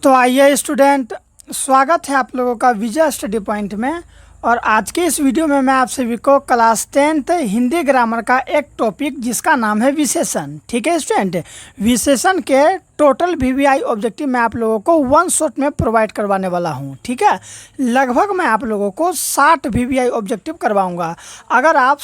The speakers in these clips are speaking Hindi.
तो आइए स्टूडेंट, स्वागत है आप लोगों का विजय स्टडी पॉइंट में। और आज के इस वीडियो में मैं आप सभी को क्लास 10th हिंदी ग्रामर का एक टॉपिक जिसका नाम है विशेषण। ठीक है स्टूडेंट, विशेषण के टोटल वीवीआई ऑब्जेक्टिव मैं आप लोगों को वन शॉट में प्रोवाइड करवाने वाला हूं। ठीक है, लगभग मैं आप लोगों को 60 वीवीआई ऑब्जेक्टिव करवाऊंगा। अगर आप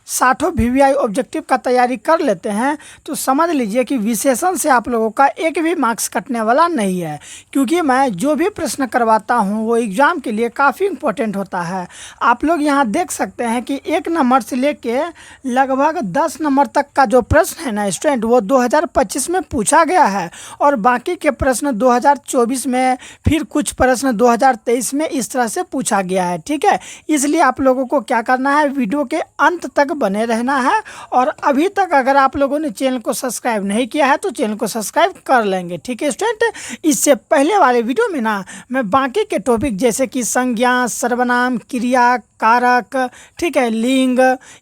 60 वीवीआई ऑब्जेक्टिव का तैयारी कर लेते हैं तो समझ लीजिए कि विशेषण से आप लोगों का एक भी मार्क्स कटने वाला नहीं है, क्योंकि मैं जो भी प्रश्न करवाता हूं वो एग्ज़ाम के लिए काफ़ी इम्पोर्टेंट होता है। आप लोग यहां देख सकते हैं कि 1 नंबर से लेके लगभग 10 नंबर तक का जो प्रश्न है ना स्टूडेंट, वो 2025 में पूछा गया है और बाकी के प्रश्न 2024 में, फिर कुछ प्रश्न 2023 में इस तरह से पूछा गया है। ठीक है, इसलिए आप लोगों को क्या करना है, वीडियो के अंत तक बने रहना है। और अभी तक अगर आप लोगों ने चैनल को सब्सक्राइब नहीं किया है तो चैनल को सब्सक्राइब कर लेंगे। ठीक है स्टूडेंट, इससे पहले वाले वीडियो में ना मैं बाकी के टॉपिक जैसे कि संज्ञा, सर्वनाम, क्रिया, कारक, ठीक है, लिंग,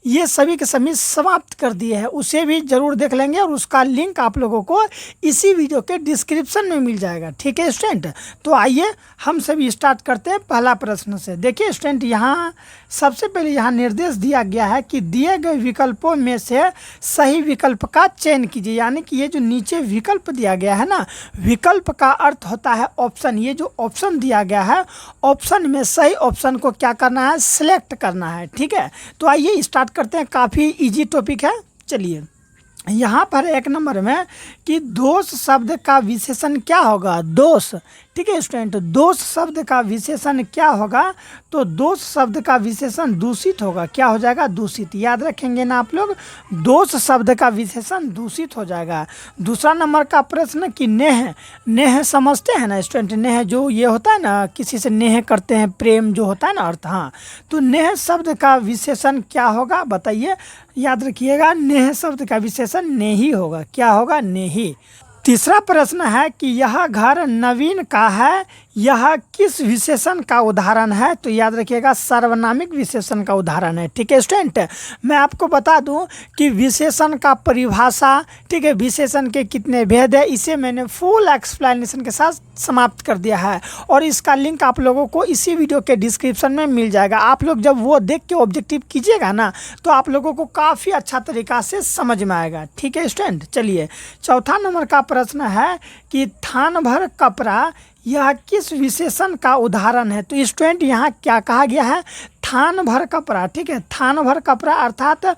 ये सभी के सभी समाप्त कर दिए हैं, उसे भी जरूर देख लेंगे और उसका लिंक आप लोगों को इसी वीडियो के डिस्क्रिप्शन में मिल जाएगा। ठीक है स्टूडेंट, तो आइए हम सभी स्टार्ट करते हैं पहला प्रश्न से। देखिए स्टूडेंट, यहाँ सबसे पहले यहाँ निर्देश दिया गया है कि दिए गए विकल्पों में से सही विकल्प का चयन कीजिए। यानी कि ये जो नीचे विकल्प दिया गया है ना, विकल्प का अर्थ होता है ऑप्शन। ये जो ऑप्शन दिया गया है, ऑप्शन में सही ऑप्शन को क्या करना है, सिलेक्ट करना है। ठीक है, तो आइए स्टार्ट करते हैं। काफ़ी इजी टॉपिक है। चलिए यहाँ पर 1 नंबर में कि दोष शब्द का विशेषण क्या होगा, दोष। ठीक है स्टूडेंट, दोष शब्द का विशेषण क्या होगा, तो दोष शब्द का विशेषण दूषित होगा। क्या हो जाएगा, दूषित। याद रखेंगे ना आप लोग, दोष शब्द का विशेषण दूषित हो जाएगा। दूसरा नंबर का प्रश्न कि नेह, नेह समझते हैं ना स्टूडेंट, नेह जो ये होता है ना, किसी से नेह करते हैं, प्रेम जो होता है ना अर्थ, हाँ, तो नेह शब्द का विशेषण क्या होगा बताइए। याद रखिएगा, नेह शब्द का विशेषण नेही होगा। क्या होगा, नेही। तीसरा प्रश्न है कि यह घर नवीन का है, यह किस विशेषण का उदाहरण है, तो याद रखिएगा सर्वनामिक विशेषण का उदाहरण है। ठीक है स्टूडेंट, मैं आपको बता दूं कि विशेषण का परिभाषा, ठीक है, विशेषण के कितने भेद है, इसे मैंने फुल एक्सप्लेनेशन के साथ समाप्त कर दिया है और इसका लिंक आप लोगों को इसी वीडियो के डिस्क्रिप्शन में मिल जाएगा। आप लोग जब वो देख के ऑब्जेक्टिव कीजिएगा ना तो आप लोगों को काफ़ी अच्छा तरीका से समझ में आएगा। ठीक है स्टूडेंट, चलिए चौथा नंबर का प्रश्न है कि थान भर कपड़ा यह किस विशेषण का उदाहरण है, तो स्टूडेंट यहाँ क्या कहा गया है, थान भर कपड़ा। ठीक है, थान भर कपड़ा अर्थात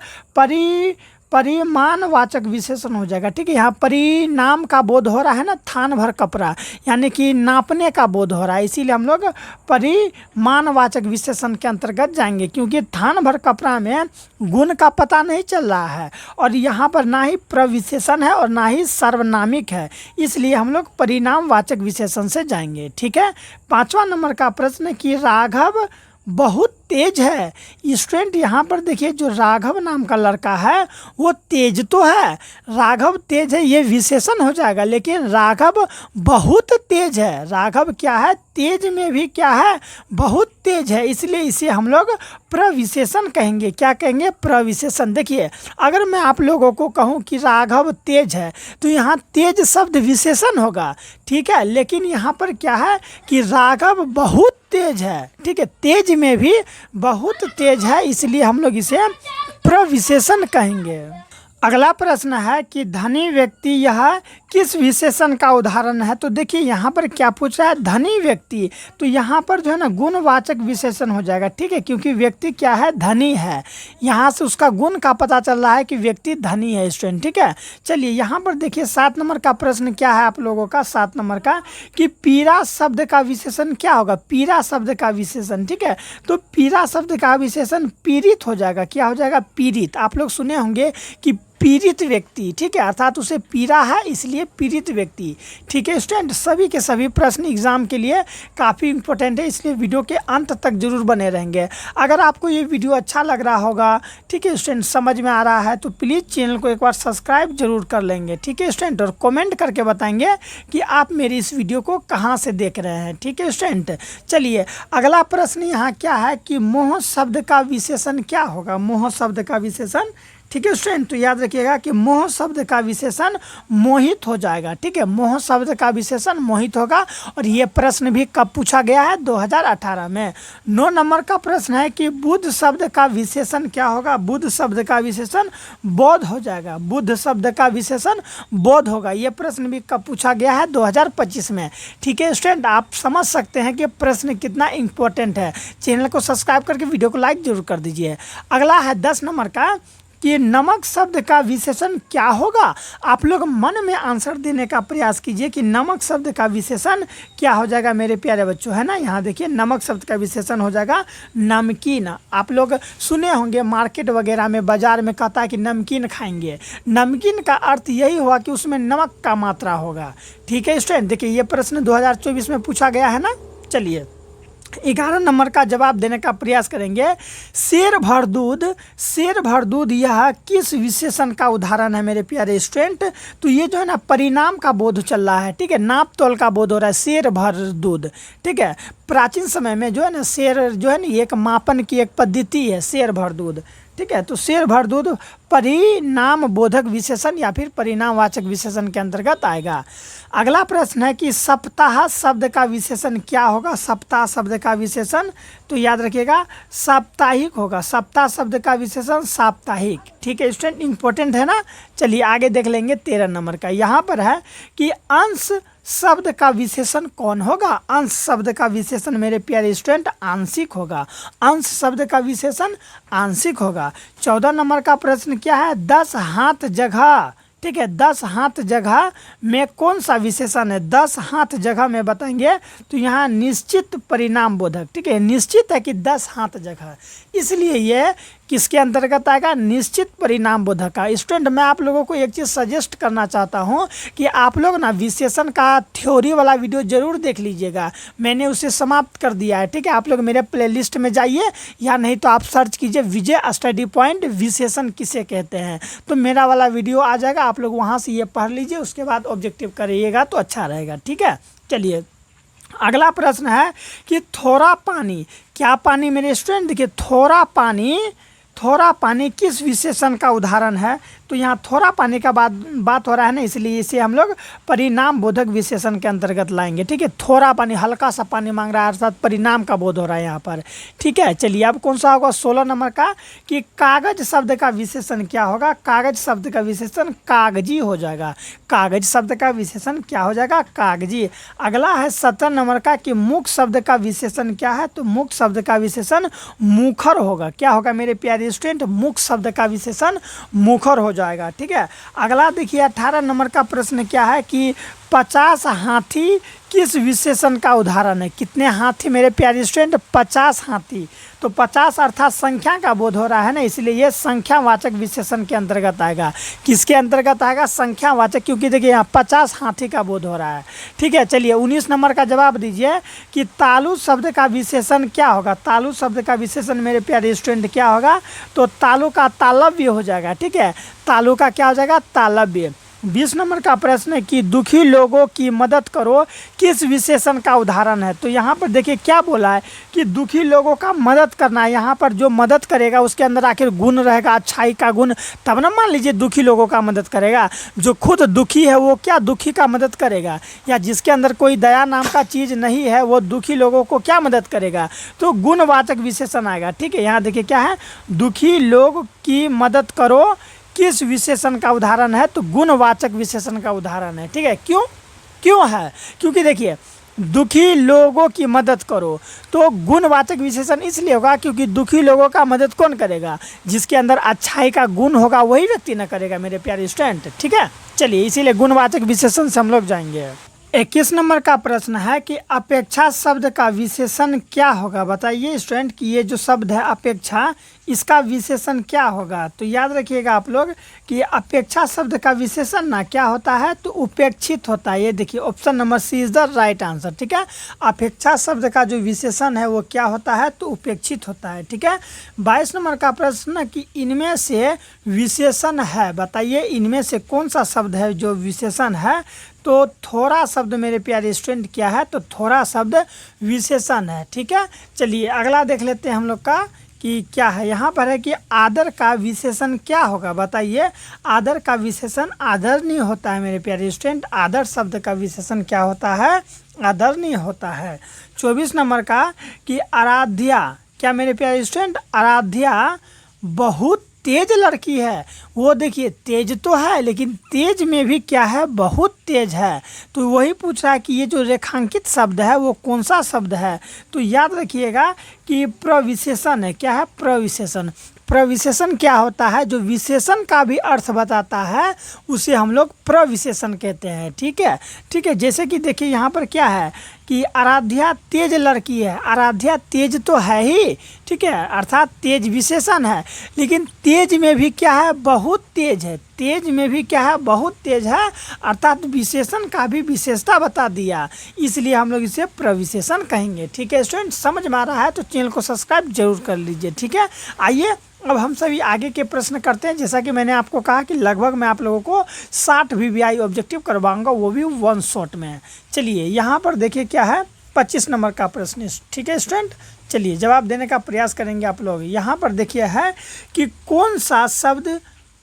परिमाणवाचक विशेषण हो जाएगा। ठीक है, यहाँ परिणाम का बोध हो रहा है ना, थान भर कपड़ा यानी कि नापने का बोध हो रहा है, इसीलिए हम लोग परिमाणवाचक विशेषण के अंतर्गत जाएंगे, क्योंकि थान भर कपड़ा में गुण का पता नहीं चल रहा है और यहाँ पर ना ही प्रविशेषण है और ना ही सर्वनामिक है, इसलिए हम लोग परिणामवाचक विशेषण से जाएंगे। ठीक है, 5वां नंबर का प्रश्न कि राघव बहुत तेज है। स्टूडेंट यहाँ पर देखिए, जो राघव नाम का लड़का है वो तेज तो है, राघव तेज है ये विशेषण हो जाएगा, लेकिन राघव बहुत तेज है। राघव क्या है, तेज में भी क्या है, बहुत तेज है, इसलिए इसे हम लोग प्रविशेषण कहेंगे। क्या कहेंगे, प्रविशेषण। देखिए अगर मैं आप लोगों को कहूँ कि राघव तेज है तो यहाँ तेज शब्द विशेषण होगा। ठीक है, लेकिन यहाँ पर क्या है कि राघव बहुत तेज है। ठीक है, तेज में भी बहुत तेज है, इसलिए हम लोग इसे प्रविशेषण कहेंगे। अगला प्रश्न है कि धनी व्यक्ति यह किस विशेषण का उदाहरण है, तो देखिए यहाँ पर क्या पूछ रहा है, धनी व्यक्ति, तो यहाँ पर जो है ना गुणवाचक विशेषण हो जाएगा। ठीक है, क्योंकि व्यक्ति क्या है, धनी है, यहाँ से उसका गुण का पता चल रहा है कि व्यक्ति धनी है स्टूडेंट। ठीक है, चलिए यहाँ पर देखिए 7 नंबर का प्रश्न क्या है आप लोगों का, 7 नंबर का कि पीरा शब्द का विशेषण क्या होगा, पीरा शब्द का विशेषण। ठीक है, तो पीरा शब्द का विशेषण पीड़ित हो जाएगा। क्या हो जाएगा, पीड़ित। आप लोग सुने होंगे कि पीड़ित व्यक्ति, ठीक है, अर्थात उसे पीड़ा है इसलिए पीड़ित व्यक्ति। ठीक है स्टूडेंट, सभी के सभी प्रश्न एग्जाम के लिए काफ़ी इंपॉर्टेंट है, इसलिए वीडियो के अंत तक जरूर बने रहेंगे। अगर आपको ये वीडियो अच्छा लग रहा होगा, ठीक है स्टूडेंट, समझ में आ रहा है, तो प्लीज़ चैनल को एक बार सब्सक्राइब जरूर कर लेंगे। ठीक है स्टूडेंट, और कमेंट करके बताएंगे कि आप मेरी इस वीडियो को कहाँ से देख रहे हैं। ठीक है स्टूडेंट, चलिए अगला प्रश्न यहाँ क्या है कि मोह शब्द का विशेषण क्या होगा, मोह शब्द का विशेषण। ठीक है स्टूडेंट, तो याद रखिएगा कि मोह शब्द का विशेषण मोहित हो जाएगा। ठीक है, मोह शब्द का विशेषण मोहित होगा। और ये प्रश्न भी कब पूछा गया है? 2018 में। 9 नंबर का प्रश्न है कि बुद्ध शब्द का विशेषण क्या होगा? बुद्ध शब्द का विशेषण बौद्ध हो जाएगा। बुद्ध शब्द का विशेषण बौद्ध होगा। ये प्रश्न भी कब पूछा गया है? 2025 में। ठीक है स्टूडेंट, आप समझ सकते हैं कि प्रश्न कितना इंपॉर्टेंट है। चैनल को सब्सक्राइब करके वीडियो को लाइक जरूर कर दीजिए। अगला है 10 नंबर का कि नमक शब्द का विशेषण क्या होगा? आप लोग मन में आंसर देने का प्रयास कीजिए कि नमक शब्द का विशेषण क्या हो जाएगा मेरे प्यारे बच्चों, है ना। यहाँ देखिए, नमक शब्द का विशेषण हो जाएगा नमकीन। आप लोग सुने होंगे मार्केट वगैरह में, बाजार में कहता है कि नमकीन खाएंगे। नमकीन का अर्थ यही हुआ कि उसमें नमक का मात्रा होगा। ठीक है स्टूडेंट, देखिए ये प्रश्न 2024 में पूछा गया है ना। चलिए 11 नंबर का जवाब देने का प्रयास करेंगे। शेर भर दूध यह किस विशेषण का उदाहरण है मेरे प्यारे स्टूडेंट? तो ये जो है ना परिणाम का बोध चल रहा है। ठीक है, नाप तोल का बोध हो रहा है। शेर भर दूध, ठीक है। प्राचीन समय में जो है ना शेर जो है ना एक मापन की एक पद्धति है, शेर भर दूध। ठीक है, तो शेर भर दूध परिणाम बोधक विशेषण या फिर परिणामवाचक विशेषण के अंतर्गत आएगा। अगला प्रश्न है कि सप्ताह शब्द का विशेषण क्या होगा? सप्ताह शब्द का विशेषण तो याद रखिएगा साप्ताहिक होगा। सप्ताह शब्द का विशेषण साप्ताहिक। ठीक है स्टूडेंट, इंपॉर्टेंट है ना। चलिए आगे देख लेंगे 13 नंबर का। यहाँ पर है कि अंश शब्द का विशेषण कौन होगा? अंश शब्द का विशेषण मेरे प्यारे स्टूडेंट आंशिक होगा। अंश शब्द का विशेषण आंशिक होगा। 14 नंबर का प्रश्न क्या है? 10 हाथ जगह। ठीक है, 10 हाथ जगह में कौन सा विशेषण है? 10 हाथ जगह में बताएंगे तो यहाँ निश्चित परिणाम बोधक। ठीक है, निश्चित है कि 10 हाथ जगह, इसलिए ये किसके अंतर्गत आएगा? निश्चित परिणाम बोधक का। स्टूडेंट, मैं आप लोगों को एक चीज़ सजेस्ट करना चाहता हूँ कि आप लोग ना विशेषण का थ्योरी वाला वीडियो ज़रूर देख लीजिएगा। मैंने उसे समाप्त कर दिया है। ठीक है, आप लोग मेरे प्लेलिस्ट में जाइए या नहीं तो आप सर्च कीजिए विजय स्टडी पॉइंट विशेषण किसे कहते हैं, तो मेरा वाला वीडियो आ जाएगा। आप लोग वहाँ से ये पढ़ लीजिए, उसके बाद ऑब्जेक्टिव करिएगा तो अच्छा रहेगा। ठीक है, चलिए अगला प्रश्न है कि थोड़ा पानी, क्या पानी मेरे स्टूडेंट? देखिए थोड़ा पानी किस विशेषण का उदाहरण है? तो यहाँ थोड़ा पानी का बात हो रहा है ना, इसलिए इसे हम लोग परिणाम बोधक विशेषण के अंतर्गत लाएंगे। ठीक है, थोड़ा पानी, हल्का सा पानी मांग रहा है, अर्थात परिणाम का बोध हो रहा है यहाँ पर। ठीक है, चलिए अब कौन सा होगा? 16 नंबर का कि कागज शब्द का विशेषण क्या होगा? कागज शब्द का विशेषण कागजी हो जाएगा। कागज शब्द का विशेषण क्या हो जाएगा? कागजी। अगला है 17 नंबर का कि मुख शब्द का विशेषण क्या है? तो मुख शब्द का विशेषण मुखर होगा। क्या होगा मेरे प्यारे स्टूडेंट? मुख शब्द का विशेषण मुखर हो जाएगा। ठीक है, अगला देखिए 18 नंबर का प्रश्न क्या है कि 50 हाथी किस विशेषण का उदाहरण है? कितने हाथी मेरे प्यारे स्टूडेंट? 50 हाथी। तो 50 अर्थात संख्या का बोध हो रहा है ना, इसलिए ये संख्यावाचक विशेषण के अंतर्गत आएगा। किसके अंतर्गत आएगा? संख्यावाचक, क्योंकि देखिए यहाँ 50 हाथी का बोध हो रहा है। ठीक है, चलिए 19 नंबर का जवाब दीजिए कि तालु शब्द का विशेषण क्या होगा? तालु शब्द का विशेषण मेरे प्यारे स्टूडेंट क्या होगा? तो तालु का तालव्य हो जाएगा। ठीक है, तालु का क्या हो जाएगा? तालव्य। 20 नंबर का प्रश्न है कि दुखी लोगों की मदद करो किस विशेषण का उदाहरण है? तो यहाँ पर देखिए क्या बोला है कि दुखी लोगों का मदद करना है। यहाँ पर जो मदद करेगा उसके अंदर आखिर गुण रहेगा, अच्छाई का गुण, तब ना मान लीजिए दुखी लोगों का मदद करेगा। जो खुद दुखी है वो क्या दुखी का मदद करेगा? या जिसके अंदर कोई दया नाम का चीज़ नहीं है वो दुखी लोगों को क्या मदद करेगा? तो गुणवाचक विशेषण आएगा। ठीक है, यहाँ देखिए क्या है? दुखी लोग की मदद करो किस विशेषण का उदाहरण है? तो गुणवाचक विशेषण का उदाहरण है। ठीक है, क्यों है? क्योंकि देखिए दुखी लोगों की मदद करो तो गुणवाचक विशेषण इसलिए होगा क्योंकि दुखी लोगों का मदद कौन करेगा? जिसके अंदर अच्छाई का गुण होगा वही व्यक्ति न करेगा मेरे प्यारे स्टूडेंट। ठीक है, चलिए इसीलिए गुणवाचक विशेषण से हम लोग जाएंगे। 21 नंबर का प्रश्न है कि अपेक्षा शब्द का विशेषण क्या होगा? बताइए स्टूडेंट कि ये जो शब्द है अपेक्षा, इसका विशेषण क्या होगा? तो याद रखिएगा आप लोग कि अपेक्षा शब्द का विशेषण ना क्या होता है? तो उपेक्षित होता है। ये देखिए option number C is the right answer. ठीक है, अपेक्षा शब्द का जो विशेषण है वो क्या होता है? तो उपेक्षित होता है। ठीक है, 22 नंबर का प्रश्न कि इनमें से विशेषण है, बताइए इनमें से कौन सा शब्द है जो विशेषण है? तो थोड़ा शब्द मेरे प्यारे स्टूडेंट क्या है? तो थोड़ा शब्द विशेषण है। ठीक है, चलिए अगला देख लेते हैं हम लोग का कि क्या है, यहाँ पर है कि आदर का विशेषण क्या होगा, बताइए। आदर का विशेषण आदरणीय होता है मेरे प्यारे स्टूडेंट। आदर शब्द का विशेषण क्या होता है, आदरणीय होता है। 24 नंबर का कि आराध्या, क्या मेरे प्यारे स्टूडेंट, आराध्या बहुत तेज लड़की है। वो देखिए तेज तो है, लेकिन तेज में भी क्या है, बहुत तेज है। तो वही पूछ रहा है कि ये जो रेखांकित शब्द है वो कौन सा शब्द है। तो याद रखिएगा कि प्रविशेषण है। क्या है, प्रविशेषण। प्रविशेषण क्या होता है, जो विशेषण का भी अर्थ बताता है उसे हम लोग प्रविशेषण कहते हैं। ठीक है, ठीक है। जैसे कि देखिए यहाँ पर क्या है कि आराध्या तेज लड़की है। आराध्या तेज तो है ही, ठीक है, अर्थात तेज विशेषण है, लेकिन तेज में भी क्या है, बहुत तेज है। तेज में भी क्या है, बहुत तेज है, अर्थात विशेषण का भी विशेषता बता दिया, इसलिए हम लोग इसे प्रविशेषण कहेंगे। ठीक है स्टूडेंट, समझ में आ रहा है तो चैनल को सब्सक्राइब जरूर कर लीजिए। ठीक है, आइए अब हम सभी आगे के प्रश्न करते हैं। जैसा कि मैंने आपको कहा कि लगभग मैं आप लोगों को 60 VVI ऑब्जेक्टिव करवाऊंगा, वो भी वन शॉट में। चलिए यहाँ पर देखिए क्या है, 25 नंबर का प्रश्न। ठीक है स्टूडेंट, चलिए जवाब देने का प्रयास करेंगे आप लोग। यहाँ पर देखिए है कि कौन सा शब्द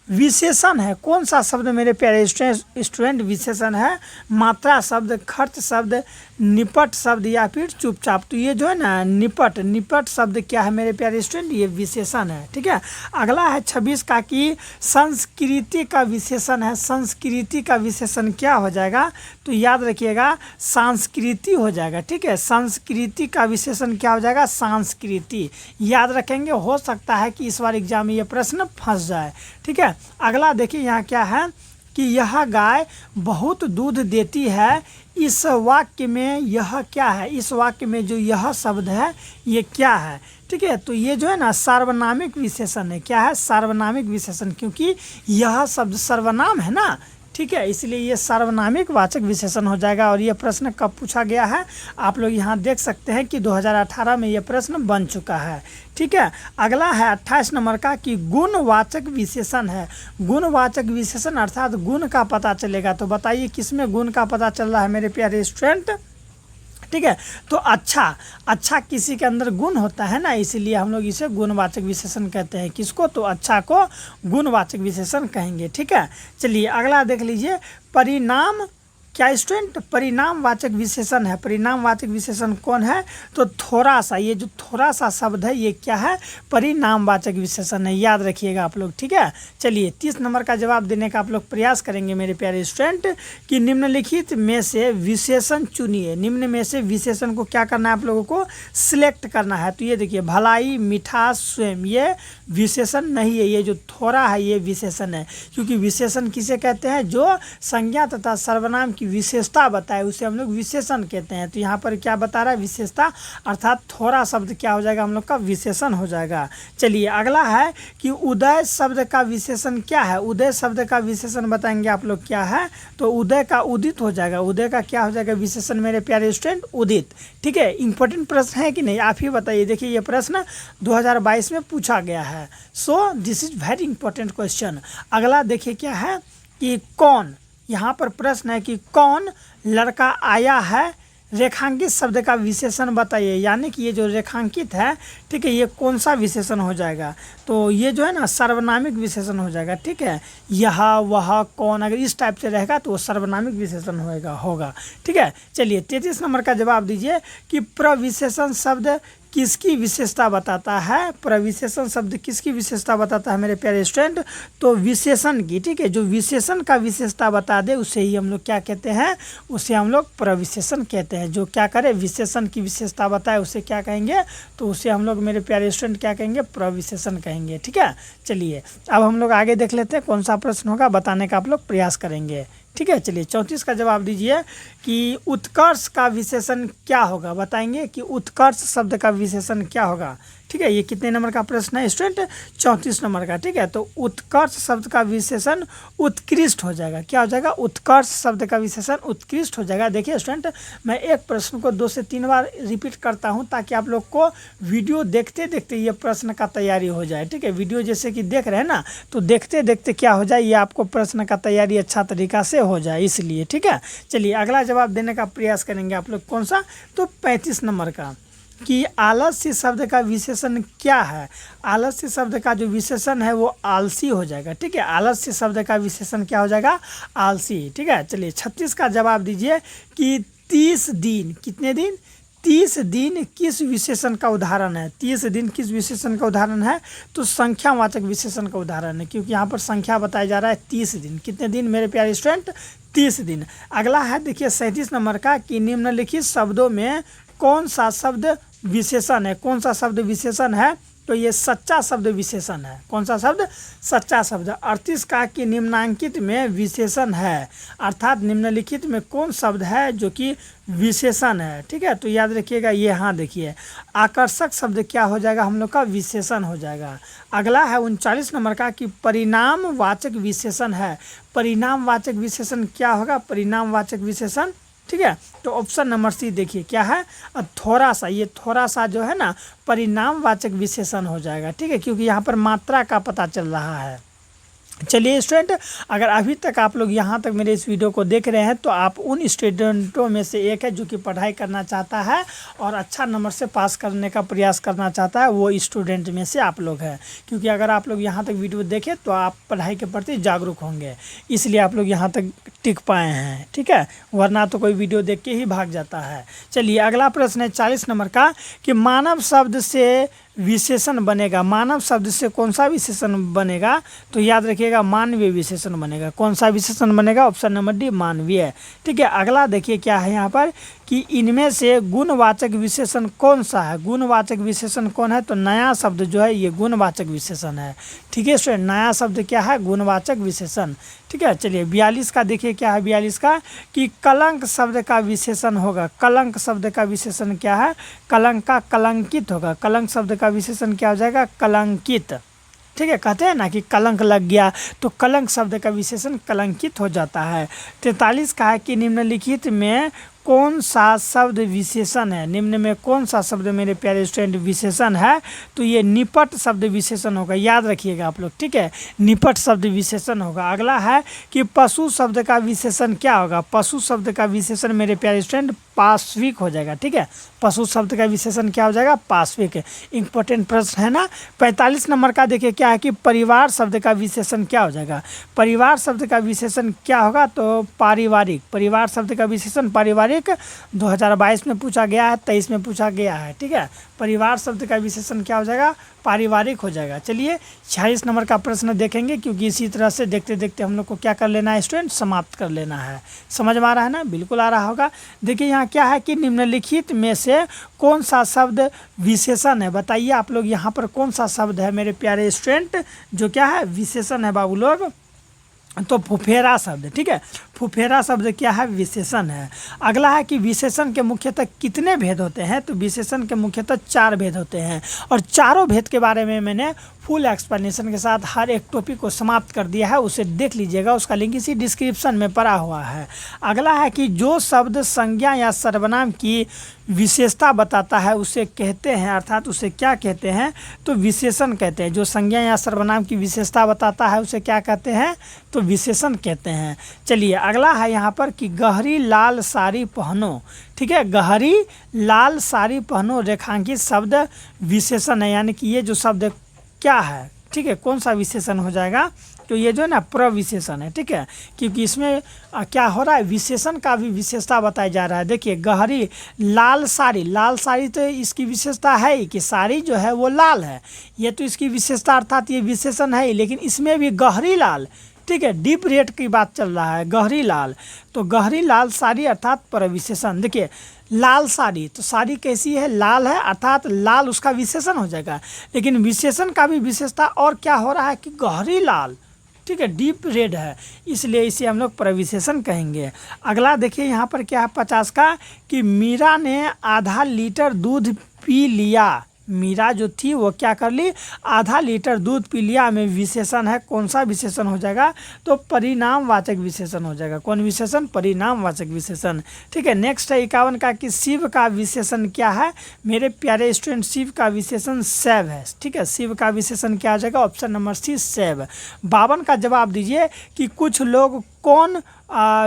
विशेषण है। कौन सा शब्द मेरे प्यारे स्टूडेंट विशेषण है, मात्रा शब्द, खर्च शब्द, निपट शब्द या फिर चुपचाप। तो ये जो है ना निपट शब्द क्या है मेरे प्यारे स्टूडेंट, ये विशेषण है। ठीक है, अगला है 26 का कि संस्कृति का विशेषण है। संस्कृति का विशेषण क्या हो जाएगा, तो याद रखिएगा संस्कृति हो जाएगा। ठीक है, संस्कृति का विशेषण क्या हो जाएगा, संस्कृति। याद रखेंगे, हो सकता है कि इस बार एग्जाम में ये प्रश्न फंस जाए। ठीक है, अगला देखिए यहाँ क्या है कि यह गाय बहुत दूध देती है। इस वाक्य में यह क्या है, इस वाक्य में जो यह शब्द है ये क्या है। ठीक है, तो ये जो है ना सार्वनामिक विशेषण है। क्या है, सार्वनामिक विशेषण, क्योंकि यह शब्द सर्वनाम है ना। ठीक है, इसलिए ये सार्वनामिक वाचक विशेषण हो जाएगा। और ये प्रश्न कब पूछा गया है, आप लोग यहाँ देख सकते हैं कि 2018 में ये प्रश्न बन चुका है। ठीक है, अगला है 28 नंबर का कि गुणवाचक विशेषण है। गुणवाचक विशेषण अर्थात गुण का पता चलेगा। तो बताइए किसमें गुण का पता चल रहा है मेरे प्यारे स्टूडेंट। ठीक है, तो अच्छा किसी के अंदर गुण होता है ना, इसीलिए हम लोग इसे गुणवाचक विशेषण कहते हैं। किसको, तो अच्छा को गुणवाचक विशेषण कहेंगे। ठीक है, चलिए अगला देख लीजिए परिणाम। क्या स्टूडेंट, परिणामवाचक विशेषण है। परिणामवाचक विशेषण कौन है, तो थोड़ा सा, ये जो थोड़ा सा शब्द है ये क्या है, परिणामवाचक विशेषण है। याद रखिएगा आप लोग। ठीक है, चलिए 30 नंबर का जवाब देने का आप लोग प्रयास करेंगे मेरे प्यारे स्टूडेंट कि निम्नलिखित में से विशेषण चुनिए। निम्न में से विशेषण को क्या करना है, आप लोगों को सिलेक्ट करना है। तो ये देखिए भलाई, मिठास, स्वयं, ये विशेषण नहीं है। ये जो थोड़ा है ये विशेषण है, क्योंकि विशेषण किसे कहते हैं, जो संज्ञा तथा सर्वनाम की विशेषता बताए उसे हम लोग विशेषण कहते हैं। तो यहाँ पर क्या बता रहा है, विशेषता, अर्थात थोड़ा शब्द क्या हो जाएगा, हम लोग का विशेषण हो जाएगा। चलिए अगला है कि उदय शब्द का विशेषण क्या है। उदय शब्द का विशेषण बताएंगे आप लोग क्या है, तो उदय का उदित हो जाएगा। उदय का क्या हो जाएगा विशेषण मेरे प्यारे स्टूडेंट, उदित। ठीक है, इंपॉर्टेंट प्रश्न है कि नहीं, आप ही बताइए। देखिए ये प्रश्न 2022 में पूछा गया है, so this is very important question. अगला देखिए क्या है कि कौन, यहाँ पर प्रश्न है कि कौन लड़का आया है, रेखांकित शब्द का विशेषण बताइए। यानी कि ये जो रेखांकित है, ठीक है, ये कौन सा विशेषण हो जाएगा, तो ये जो है ना सर्वनामिक विशेषण हो जाएगा। ठीक है, यह, वह, कौन, अगर इस टाइप से रहेगा तो वो सर्वनामिक विशेषण होगा। ठीक है, चलिए 33 नंबर का जवाब दीजिए कि प्रविशेषण शब्द किसकी विशेषता बताता है। प्रविशेषण शब्द किसकी विशेषता बताता है मेरे प्यारे स्टूडेंट, तो विशेषण की। ठीक है, जो विशेषण का विशेषता बता दे उसे ही हम लोग क्या कहते हैं, उसे हम लोग प्रविशेषण कहते हैं। जो क्या करे, विशेषण की विशेषता बताए उसे क्या कहेंगे, तो उसे हम लोग मेरे प्यारे स्टूडेंट क्या कहेंगे, प्रविशेषण कहेंगे। ठीक है, चलिए अब हम लोग आगे देख लेते हैं कौन सा प्रश्न होगा, बताने का आप लोग प्रयास करेंगे। ठीक है, चलिए 34 का जवाब दीजिए कि उत्कर्ष का विशेषण क्या होगा। बताएंगे कि उत्कर्ष शब्द का विशेषण क्या होगा। ठीक है, ये कितने नंबर का प्रश्न है स्टूडेंट, 34 नंबर का। ठीक है, तो उत्कर्ष शब्द का विशेषण उत्कृष्ट हो जाएगा। क्या हो जाएगा, उत्कर्ष शब्द का विशेषण उत्कृष्ट हो जाएगा। देखिए स्टूडेंट, मैं एक प्रश्न को 2 से 3 बार रिपीट करता हूँ ताकि आप लोग को वीडियो देखते देखते ये प्रश्न का तैयारी हो जाए। ठीक है, वीडियो जैसे कि देख रहे हैं ना, तो देखते देखते क्या हो जाए, ये आपको प्रश्न का तैयारी अच्छा तरीका से हो जाए, इसलिए। ठीक है, चलिए अगला जवाब देने का प्रयास करेंगे आप लोग कौन सा, तो 35 नंबर का। कि आलस्य शब्द का विशेषण क्या है। आलस्य शब्द का जो विशेषण है वो आलसी हो जाएगा। ठीक है, आलस्य शब्द का विशेषण क्या हो जाएगा, आलसी। ठीक है, चलिए 36 का जवाब दीजिए कि 30 दिन, कितने दिन, 30 दिन किस विशेषण का उदाहरण है। 30 दिन किस विशेषण का उदाहरण है, तो संख्यावाचक विशेषण का उदाहरण है, क्योंकि यहाँ पर संख्या बताया जा रहा है 30 दिन। कितने दिन मेरे प्यारे स्टूडेंट, 30 दिन। अगला है देखिए 37 नंबर का कि निम्नलिखित शब्दों में कौन सा शब्द विशेषण है। कौन सा शब्द विशेषण है, तो ये सच्चा शब्द विशेषण है। कौन सा शब्द, सच्चा शब्द। 38 का कि निम्नांकित में विशेषण है, अर्थात निम्नलिखित में कौन शब्द है जो कि विशेषण है। ठीक है, तो याद रखिएगा ये, हाँ देखिए आकर्षक शब्द क्या हो जाएगा हम लोग का, विशेषण हो जाएगा। अगला है 39 नंबर का कि परिणामवाचक विशेषण है। परिणामवाचक विशेषण क्या होगा, परिणामवाचक विशेषण। ठीक है, तो ऑप्शन नंबर सी देखिए क्या है, थोड़ा सा, ये थोड़ा सा जो है ना परिणामवाचक विशेषण हो जाएगा। ठीक है, क्योंकि यहाँ पर मात्रा का पता चल रहा है। चलिए स्टूडेंट, अगर अभी तक आप लोग यहाँ तक मेरे इस वीडियो को देख रहे हैं तो आप उन स्टूडेंटों में से एक है जो कि पढ़ाई करना चाहता है और अच्छा नंबर से पास करने का प्रयास करना चाहता है, वो स्टूडेंट में से आप लोग हैं। क्योंकि अगर आप लोग यहाँ तक वीडियो देखें तो आप पढ़ाई के प्रति जागरूक होंगे, इसलिए आप लोग यहाँ तक टिक पाए हैं। ठीक है, वरना तो कोई वीडियो देख के ही भाग जाता है। चलिए अगला प्रश्न है 40 नंबर का कि मानव शब्द से विशेषण बनेगा। मानव शब्द से कौन सा विशेषण बनेगा, तो याद रखिएगा मानवीय विशेषण बनेगा। कौन सा विशेषण बनेगा, ऑप्शन नंबर डी मानवीय। ठीक है, अगला देखिए क्या है यहाँ पर कि इनमें से गुणवाचक विशेषण कौन सा है। गुणवाचक विशेषण कौन है, तो नया शब्द जो है ये गुणवाचक विशेषण है। ठीक है स्टूडेंट, नया शब्द क्या है, गुणवाचक विशेषण। ठीक है, चलिए 42 का देखिए क्या है, 42 का कि कलंक शब्द का विशेषण होगा। कलंक शब्द का विशेषण क्या है, कलंक का कलंकित होगा। कलंक शब्द का विशेषण क्या हो जाएगा, कलंकित। ठीक है, कहते हैं ना कि कलंक लग गया, तो कलंक शब्द का विशेषण कलंकित हो जाता है। 43 का है कि निम्नलिखित में कौन सा शब्द विशेषण है। निम्न में कौन सा शब्द मेरे प्यारे स्टूडेंट विशेषण है, तो ये निपट शब्द विशेषण होगा। याद रखिएगा आप लोग। ठीक है, निपट शब्द विशेषण होगा। अगला है कि पशु शब्द का विशेषण क्या होगा। पशु शब्द का विशेषण मेरे प्यारे स्टूडेंट पाश्विक हो जाएगा। ठीक है, पशु शब्द का विशेषण क्या हो जाएगा, पाश्विक। इंपॉर्टेंट प्रश्न है ना। 45 नंबर का देखिए क्या है कि परिवार शब्द का विशेषण क्या हो जाएगा। परिवार शब्द का विशेषण क्या होगा, तो पारिवारिक। परिवार शब्द का विशेषण पारिवारिक 2022 में पूछा गया है, 23 में पूछा गया है। ठीक है, परिवार शब्द का विशेषण क्या हो जाएगा, पारिवारिक हो जाएगा। चलिए 46 नंबर का प्रश्न देखेंगे, क्योंकि इसी तरह से देखते देखते हम लोग को क्या कर लेना है स्टूडेंट, समाप्त कर लेना है। समझ में आ रहा है ना, बिल्कुल आ रहा होगा। देखिए यहाँ क्या है कि निम्नलिखित में से कौन सा शब्द विशेषण है। बताइए आप लोग यहाँ पर कौन सा शब्द है मेरे प्यारे स्टूडेंट जो क्या है, विशेषण है बाबू लोग, तो फुफेरा शब्द। ठीक है, फुफेरा शब्द क्या है, विशेषण है। अगला है कि विशेषण के मुख्यतः कितने भेद होते हैं, तो विशेषण के मुख्यतः 4 भेद होते हैं, और चारों भेद के बारे में मैंने फुल एक्सप्लेनेशन के साथ हर एक टॉपिक को समाप्त कर दिया है, उसे देख लीजिएगा, उसका लिंक इसी डिस्क्रिप्शन में पड़ा हुआ है। अगला है कि जो शब्द संज्ञा या सर्वनाम की विशेषता बताता है उसे कहते हैं, अर्थात उसे क्या कहते हैं, तो विशेषण कहते हैं। जो संज्ञा या सर्वनाम की विशेषता बताता है उसे क्या कहते हैं, तो विशेषण कहते हैं। चलिए अगला है यहाँ पर कि गहरी लाल साड़ी पहनो। ठीक है, गहरी लाल साड़ी पहनो रेखांकित शब्द विशेषण है, यानी कि ये जो शब्द क्या है, ठीक है, कौन सा विशेषण हो जाएगा, तो ये जो है ना प्रविशेषण है। ठीक है, क्योंकि इसमें क्या हो रहा है, विशेषण का भी विशेषता बताया जा रहा है। देखिए गहरी लाल साड़ी, लाल साड़ी तो इसकी विशेषता है ही कि साड़ी जो है वो लाल है, ये तो इसकी विशेषता अर्थात ये विशेषण है ही, लेकिन इसमें भी गहरी लाल, ठीक है, डीप रेड की बात चल रहा है, गहरी लाल, तो गहरी लाल साड़ी अर्थात प्रविशेषण। देखिए लाल साड़ी, तो साड़ी कैसी है, लाल है, अर्थात लाल उसका विशेषण हो जाएगा, लेकिन विशेषण का भी विशेषता और क्या हो रहा है कि गहरी लाल, ठीक है, डीप रेड है, इसलिए इसे हम लोग प्रविशेषण कहेंगे। अगला देखिए यहाँ पर क्या है 50 का कि मीरा ने आधा लीटर दूध पी लिया। मीरा जो थी वो क्या कर ली, आधा लीटर दूध पी लिया में विशेषण है, कौन सा विशेषण हो जाएगा, तो परिणामवाचक विशेषण हो जाएगा। कौन विशेषण, परिणामवाचक विशेषण। ठीक है, नेक्स्ट है 51 का कि शिव का विशेषण क्या है, मेरे प्यारे स्टूडेंट शिव का विशेषण शैव है। ठीक है, शिव का विशेषण क्या आ जाएगा, ऑप्शन नंबर सी शैव। 52 का जवाब दीजिए कि कुछ लोग कौन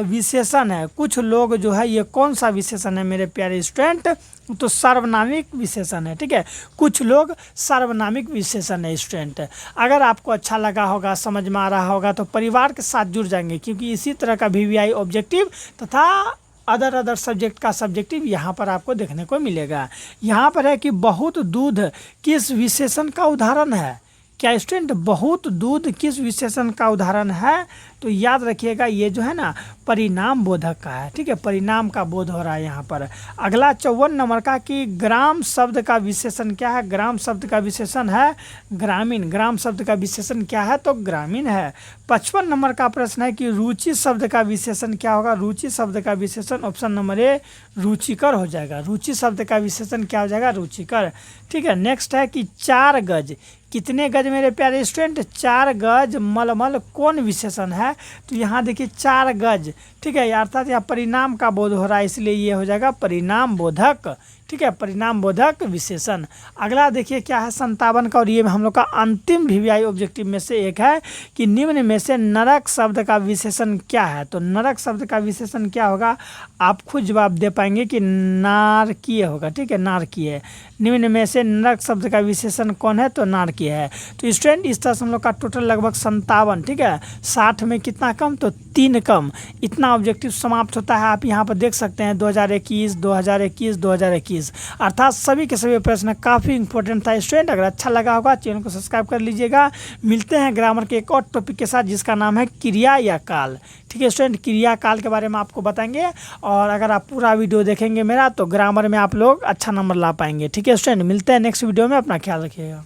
विशेषण है। कुछ लोग जो है ये कौन सा विशेषण है मेरे प्यारे स्टूडेंट, तो सार्वनामिक विशेषण है। ठीक है, कुछ लोग सार्वनामिक विशेषण है स्टूडेंट। अगर आपको अच्छा लगा होगा, समझ में आ रहा होगा तो परिवार के साथ जुड़ जाएंगे, क्योंकि इसी तरह का VVI ऑब्जेक्टिव तथा अदर सब्जेक्ट का सब्जेक्टिव यहाँ पर आपको देखने को मिलेगा। यहाँ पर है कि बहुत दूध किस विशेषण का उदाहरण है। क्या स्टूडेंट, बहुत दूध किस विशेषण का उदाहरण है, तो याद रखिएगा ये जो है ना परिणाम बोधक का है। ठीक है, परिणाम का बोध हो रहा है यहाँ पर। अगला 54 नंबर का कि ग्राम शब्द का विशेषण क्या है। ग्राम शब्द का विशेषण है ग्रामीण। ग्राम शब्द का विशेषण क्या है, तो ग्रामीण है। 55 नंबर का प्रश्न है कि रुचि शब्द का विशेषण क्या होगा। रुचि शब्द का विशेषण ऑप्शन नंबर ए रुचिकर हो जाएगा। रुचि शब्द का विशेषण क्या हो जाएगा, रुचिकर। ठीक है, नेक्स्ट है कि 4 गज, कितने गज मेरे प्यारे स्टूडेंट, 4 गज मलमल कौन विशेषण है, तो यहाँ देखिए 4 गज। ठीक है, अर्थात यहाँ परिणाम का बोध हो रहा है, इसलिए ये हो जाएगा परिणाम बोधक। ठीक है, परिणाम बोधक विशेषण। अगला देखिए क्या है 57 का, और ये हम लोग का अंतिम VVI ऑब्जेक्टिव में से एक है कि निम्न में से नरक शब्द का विशेषण क्या है। तो नरक शब्द का विशेषण क्या होगा, आप खुद जवाब दे पाएंगे कि नारकीय होगा। ठीक है, नारकीय। निम्न में से नरक शब्द का विशेषण कौन है, तो नारकीय है। तो स्टूडेंट इस तरह से हम लोग का टोटल लगभग 57। ठीक है, 60 में कितना कम, तो 3 कम, इतना ऑब्जेक्टिव समाप्त होता है। आप यहाँ पर देख सकते हैं 2021, 2021, 2021, अर्थात सभी के सभी प्रश्न काफ़ी इंपॉर्टेंट था स्टूडेंट। अगर अच्छा लगा होगा चैनल को सब्सक्राइब कर लीजिएगा। मिलते हैं ग्रामर के एक और टॉपिक के साथ जिसका नाम है क्रिया या काल। ठीक है स्टूडेंट, क्रिया काल के बारे में आपको बताएंगे, और अगर आप पूरा वीडियो देखेंगे मेरा तो ग्रामर में आप लोग अच्छा नंबर ला पाएंगे। ठीक है स्टूडेंट, मिलते हैं नेक्स्ट वीडियो में, अपना ख्याल रखिएगा।